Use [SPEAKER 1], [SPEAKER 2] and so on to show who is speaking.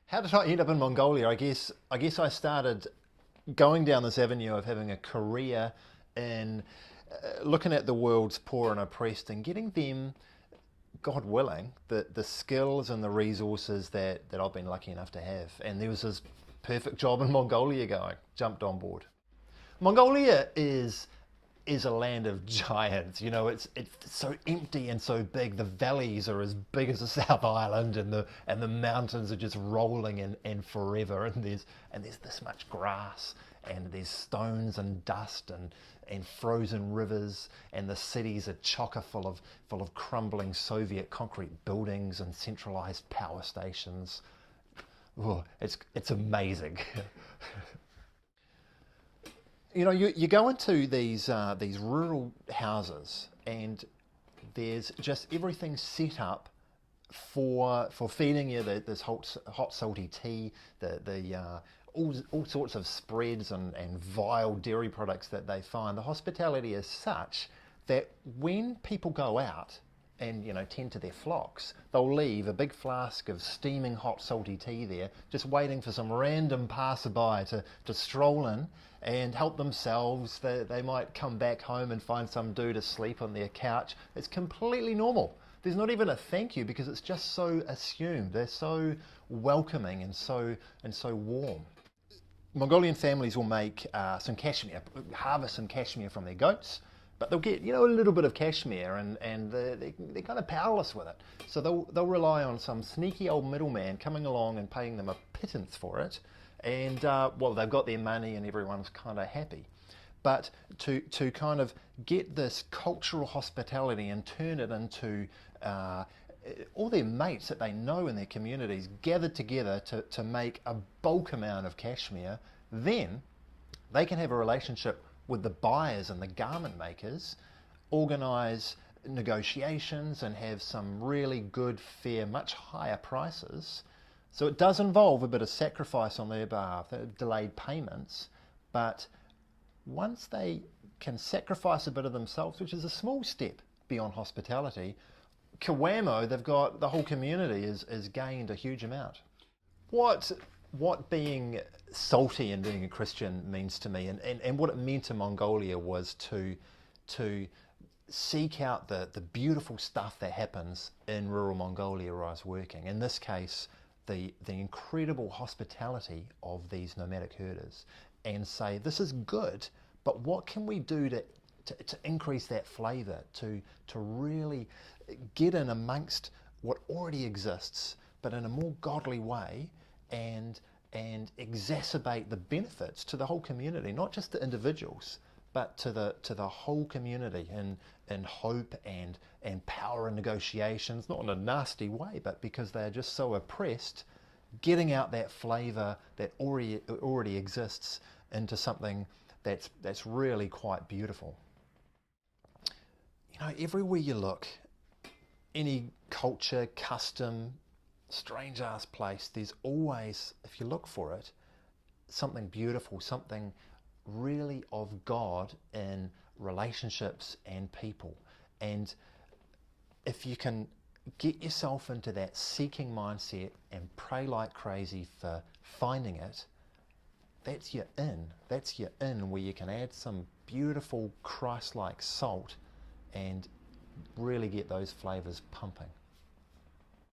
[SPEAKER 1] How did I end up in Mongolia? I guess I started going down this avenue of having a career in looking at the world's poor and oppressed and getting them, God willing, the skills and the resources that I've been lucky enough to have. And there was this perfect job in Mongolia going. Jumped on board. Mongolia is a land of giants. You know, it's so empty and so big. The valleys are as big as the South Island, and the mountains are just rolling and forever. And there's this much grass, and there's stones and dust and frozen rivers, and the cities are chocker full of crumbling Soviet concrete buildings and centralized power stations. Oh, it's amazing. You know, you go into these rural houses, and there's just everything set up for feeding you this hot salty tea, the all sorts of spreads and vile dairy products that they find. The hospitality is such that when people go out and tend to their flocks, they'll leave a big flask of steaming hot salty tea there, just waiting for some random passerby to stroll in and help themselves. They might come back home and find some dude asleep on their couch. It's completely normal. There's not even a thank you, because it's just so assumed. They're so welcoming and so warm. Mongolian families will make some cashmere, harvest some cashmere from their goats, but they'll get a little bit of cashmere, and they're kind of powerless with it. So they'll rely on some sneaky old middleman coming along and paying them a pittance for it, and well, they've got their money and everyone's kind of happy. But to kind of get this cultural hospitality and turn it into all their mates that they know in their communities gathered together to make a bulk amount of cashmere, then they can have a relationship with the buyers and the garment makers, organise negotiations and have some really good, fair, much higher prices. So it does involve a bit of sacrifice on their behalf, delayed payments, but once they can sacrifice a bit of themselves, which is a small step beyond hospitality, Kawamo, they've got the whole community is gained a huge amount. What being salty and being a Christian means to me, and what it meant to Mongolia, was to seek out the beautiful stuff that happens in rural Mongolia where I was working. In this case, the incredible hospitality of these nomadic herders, and say, this is good, but what can we do to increase that flavour, to really get in amongst what already exists, but in a more godly way, and exacerbate the benefits to the whole community, not just the individuals, but to the whole community, in hope and power and negotiations, not in a nasty way, but because they're just so oppressed, getting out that flavour that already exists into something that's really quite beautiful. Everywhere you look, any culture, custom, strange ass place, there's always, if you look for it, something beautiful, something really of God in relationships and people. And if you can get yourself into that seeking mindset and pray like crazy for finding it, that's your in. That's your in, where you can add some beautiful Christ-like salt and really get those flavours pumping.